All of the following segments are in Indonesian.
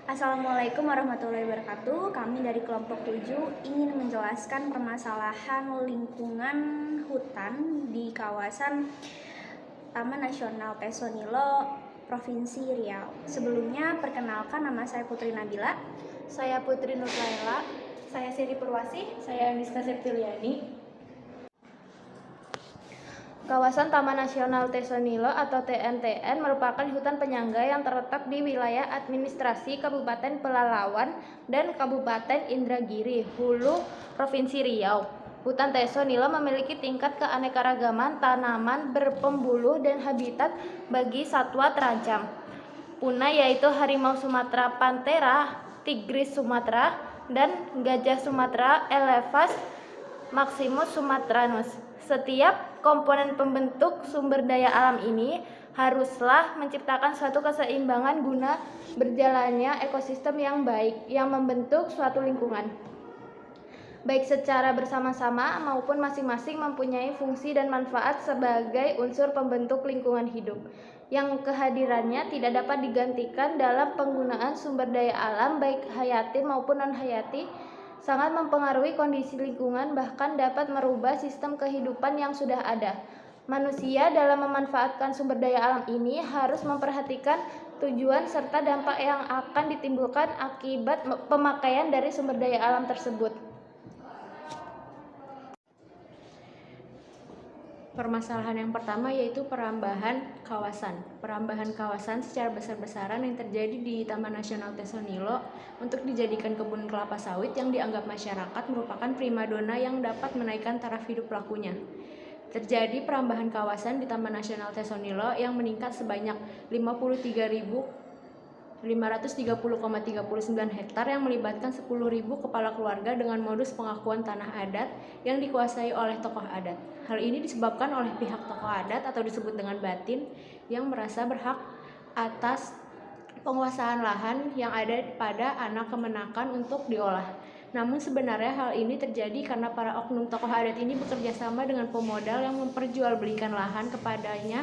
Assalamualaikum warahmatullahi wabarakatuh. Kami dari kelompok 7 ingin menjelaskan permasalahan lingkungan hutan di kawasan Taman Nasional Tesonilo, Provinsi Riau. Sebelumnya, perkenalkan, nama saya Putri Nabila. Saya Putri Nurlaila. Saya Siri Purwasih. Saya Aniska Septilyani. Kawasan Taman Nasional Tesonilo atau TNTN merupakan hutan penyangga yang terletak di wilayah administrasi Kabupaten Pelalawan dan Kabupaten Indragiri, Hulu, Provinsi Riau. Hutan Tesonilo memiliki tingkat keanekaragaman tanaman berpembuluh dan habitat bagi satwa terancam punah, yaitu harimau Sumatera Panthera, tigris Sumatera, dan gajah Sumatera Elephas maximus sumatranus. Setiap komponen pembentuk sumber daya alam ini haruslah menciptakan suatu keseimbangan guna berjalannya ekosistem yang baik yang membentuk suatu lingkungan, baik secara bersama-sama maupun masing-masing mempunyai fungsi dan manfaat sebagai unsur pembentuk lingkungan hidup yang kehadirannya tidak dapat digantikan dalam penggunaan sumber daya alam baik hayati maupun non-hayati, sangat mempengaruhi kondisi lingkungan, bahkan dapat merubah sistem kehidupan yang sudah ada. Manusia dalam memanfaatkan sumber daya alam ini harus memperhatikan tujuan serta dampak yang akan ditimbulkan akibat pemakaian dari sumber daya alam tersebut. Permasalahan yang pertama yaitu perambahan kawasan. Perambahan kawasan secara besar-besaran yang terjadi di Taman Nasional Tesonilo untuk dijadikan kebun kelapa sawit yang dianggap masyarakat merupakan primadona yang dapat menaikkan taraf hidup pelakunya. Terjadi perambahan kawasan di Taman Nasional Tesonilo yang meningkat sebanyak 53.530,39 hektar yang melibatkan 10.000 kepala keluarga dengan modus pengakuan tanah adat yang dikuasai oleh tokoh adat. Hal ini disebabkan oleh pihak tokoh adat atau disebut dengan batin yang merasa berhak atas penguasaan lahan yang ada pada anak kemenakan untuk diolah. Namun sebenarnya hal ini terjadi karena para oknum tokoh adat ini bekerja sama dengan pemodal yang memperjualbelikan lahan kepadanya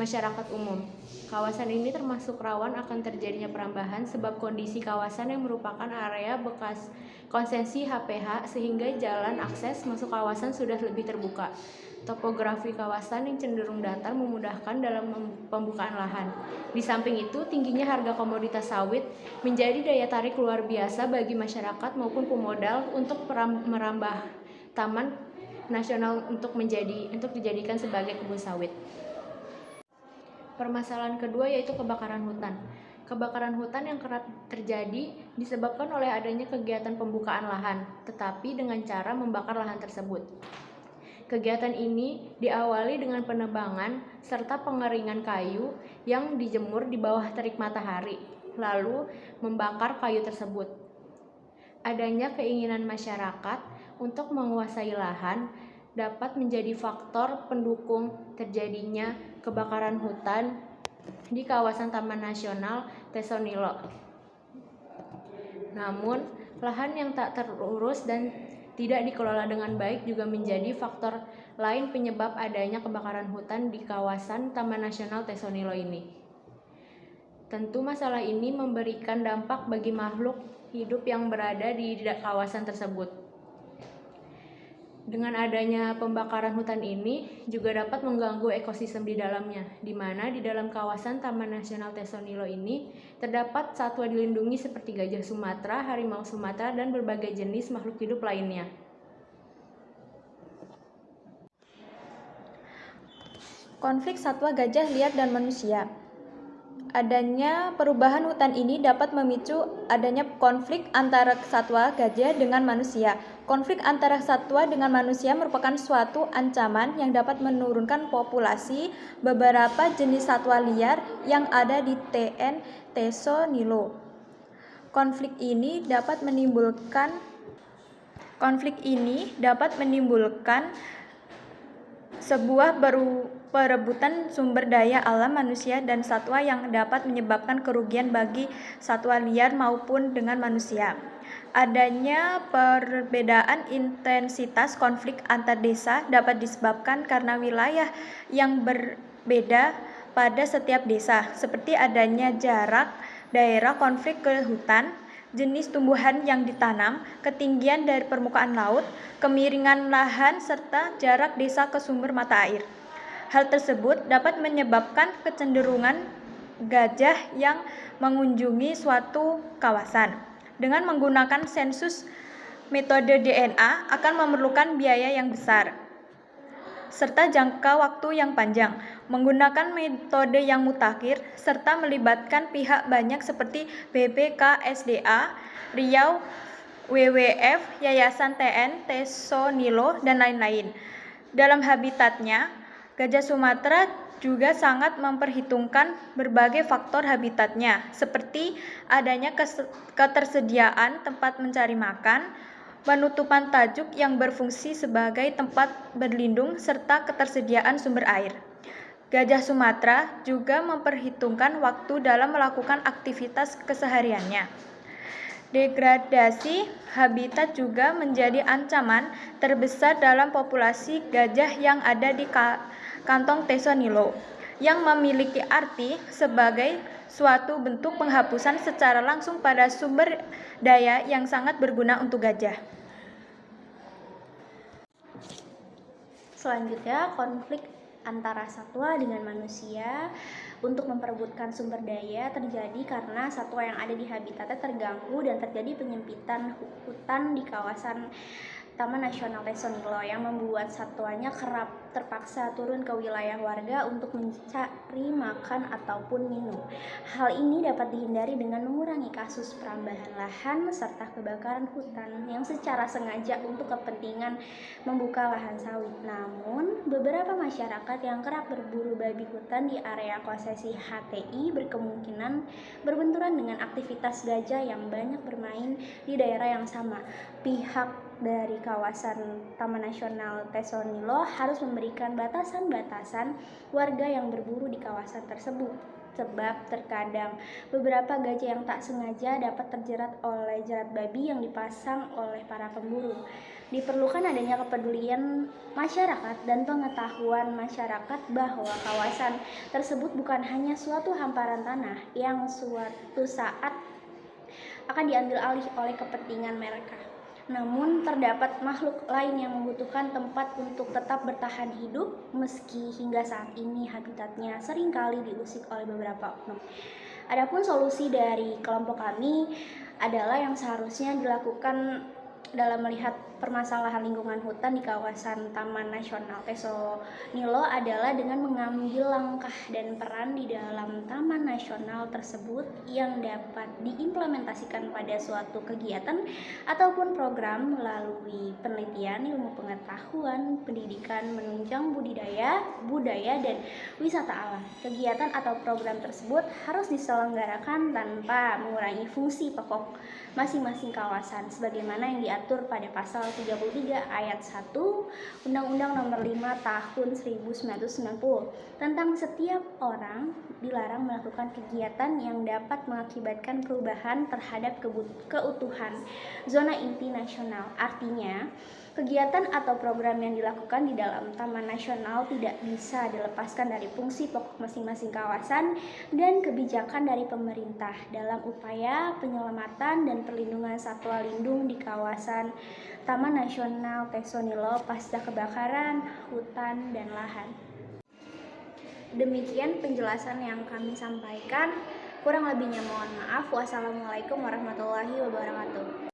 masyarakat umum. Kawasan ini termasuk rawan akan terjadinya perambahan sebab kondisi kawasan yang merupakan area bekas konsesi HPH sehingga jalan akses masuk kawasan sudah lebih terbuka. Topografi kawasan yang cenderung datar memudahkan dalam pembukaan lahan. Di samping itu, tingginya harga komoditas sawit menjadi daya tarik luar biasa bagi masyarakat maupun pemodal untuk merambah Taman Nasional untuk dijadikan sebagai kebun sawit. Permasalahan kedua yaitu kebakaran hutan. Kebakaran hutan yang kerap terjadi disebabkan oleh adanya kegiatan pembukaan lahan, tetapi dengan cara membakar lahan tersebut. Kegiatan ini diawali dengan penebangan serta pengeringan kayu yang dijemur di bawah terik matahari, lalu membakar kayu tersebut. Adanya keinginan masyarakat untuk menguasai lahan dapat menjadi faktor pendukung terjadinya kebakaran hutan di kawasan Taman Nasional Tesonilo. Namun, lahan yang tak terurus dan tidak dikelola dengan baik juga menjadi faktor lain penyebab adanya kebakaran hutan di kawasan Taman Nasional Tesonilo ini. Tentu masalah ini memberikan dampak bagi makhluk hidup yang berada di kawasan tersebut. Dengan adanya pembakaran hutan ini juga dapat mengganggu ekosistem di dalamnya, di mana di dalam kawasan Taman Nasional Tesonilo ini terdapat satwa dilindungi seperti gajah Sumatera, harimau Sumatera, dan berbagai jenis makhluk hidup lainnya. Konflik satwa, gajah liar, dan manusia. Adanya perubahan hutan ini dapat memicu adanya konflik antara satwa, gajah dengan manusia. Konflik antara satwa dengan manusia merupakan suatu ancaman yang dapat menurunkan populasi beberapa jenis satwa liar yang ada di TN Tesonilo. Konflik ini dapat menimbulkan sebuah perebutan sumber daya alam manusia dan satwa yang dapat menyebabkan kerugian bagi satwa liar maupun dengan manusia. Adanya perbedaan intensitas konflik antar desa dapat disebabkan karena wilayah yang berbeda pada setiap desa, seperti adanya jarak daerah konflik ke hutan, jenis tumbuhan yang ditanam, ketinggian dari permukaan laut, kemiringan lahan, serta jarak desa ke sumber mata air. Hal tersebut dapat menyebabkan kecenderungan gajah yang mengunjungi suatu kawasan. Dengan menggunakan sensus metode DNA akan memerlukan biaya yang besar, serta jangka waktu yang panjang. Menggunakan metode yang mutakhir, serta melibatkan pihak banyak seperti BPKSDA, Riau, WWF, Yayasan TN, Tesonilo, dan lain-lain. Dalam habitatnya, gajah Sumatera juga sangat memperhitungkan berbagai faktor habitatnya, seperti adanya ketersediaan tempat mencari makan, penutupan tajuk yang berfungsi sebagai tempat berlindung, serta ketersediaan sumber air. Gajah Sumatera juga memperhitungkan waktu dalam melakukan aktivitas kesehariannya. Degradasi habitat juga menjadi ancaman terbesar dalam populasi gajah yang ada di kantong Tesonilo, yang memiliki arti sebagai suatu bentuk penghapusan secara langsung pada sumber daya yang sangat berguna untuk gajah. Selanjutnya, konflik antara satwa dengan manusia untuk memperebutkan sumber daya terjadi karena satwa yang ada di habitatnya terganggu dan terjadi penyempitan hutan di kawasan Taman Nasional Tesonilo yang membuat satwanya kerap terpaksa turun ke wilayah warga untuk mencari makan ataupun minum. Hal ini dapat dihindari dengan mengurangi kasus perambahan lahan serta kebakaran hutan yang secara sengaja untuk kepentingan membuka lahan sawit. Namun, beberapa masyarakat yang kerap berburu babi hutan di area konsesi HTI berkemungkinan berbenturan dengan aktivitas gajah yang banyak bermain di daerah yang sama. Pihak dari kawasan Taman Nasional Tesonilo harus memberikan batasan-batasan warga yang berburu di kawasan tersebut, sebab terkadang beberapa gajah yang tak sengaja dapat terjerat oleh jerat babi yang dipasang oleh para pemburu. Diperlukan adanya kepedulian masyarakat dan pengetahuan masyarakat bahwa kawasan tersebut bukan hanya suatu hamparan tanah yang suatu saat akan diambil alih oleh kepentingan mereka. Namun terdapat makhluk lain yang membutuhkan tempat untuk tetap bertahan hidup meski hingga saat ini habitatnya seringkali diusik oleh beberapa oknum. Adapun solusi dari kelompok kami adalah yang seharusnya dilakukan dalam melihat permasalahan lingkungan hutan di kawasan Taman Nasional Tesonilo adalah dengan mengambil langkah dan peran di dalam Taman Nasional tersebut yang dapat diimplementasikan pada suatu kegiatan ataupun program melalui penelitian, ilmu pengetahuan, pendidikan, menunjang budaya dan wisata alam. Kegiatan atau program tersebut harus diselenggarakan tanpa mengurangi fungsi pokok masing-masing kawasan sebagaimana yang diatur pada pasal 33 ayat 1 Undang-Undang Nomor 5 Tahun 1990 tentang setiap orang dilarang melakukan kegiatan yang dapat mengakibatkan perubahan terhadap keutuhan zona inti nasional. Artinya, kegiatan atau program yang dilakukan di dalam Taman Nasional tidak bisa dilepaskan dari fungsi pokok masing-masing kawasan dan kebijakan dari pemerintah dalam upaya penyelamatan dan perlindungan satwa lindung di kawasan Taman Nasional Tesonilo pasca kebakaran hutan dan lahan. Demikian penjelasan yang kami sampaikan. Kurang lebihnya mohon maaf. Wassalamualaikum warahmatullahi wabarakatuh.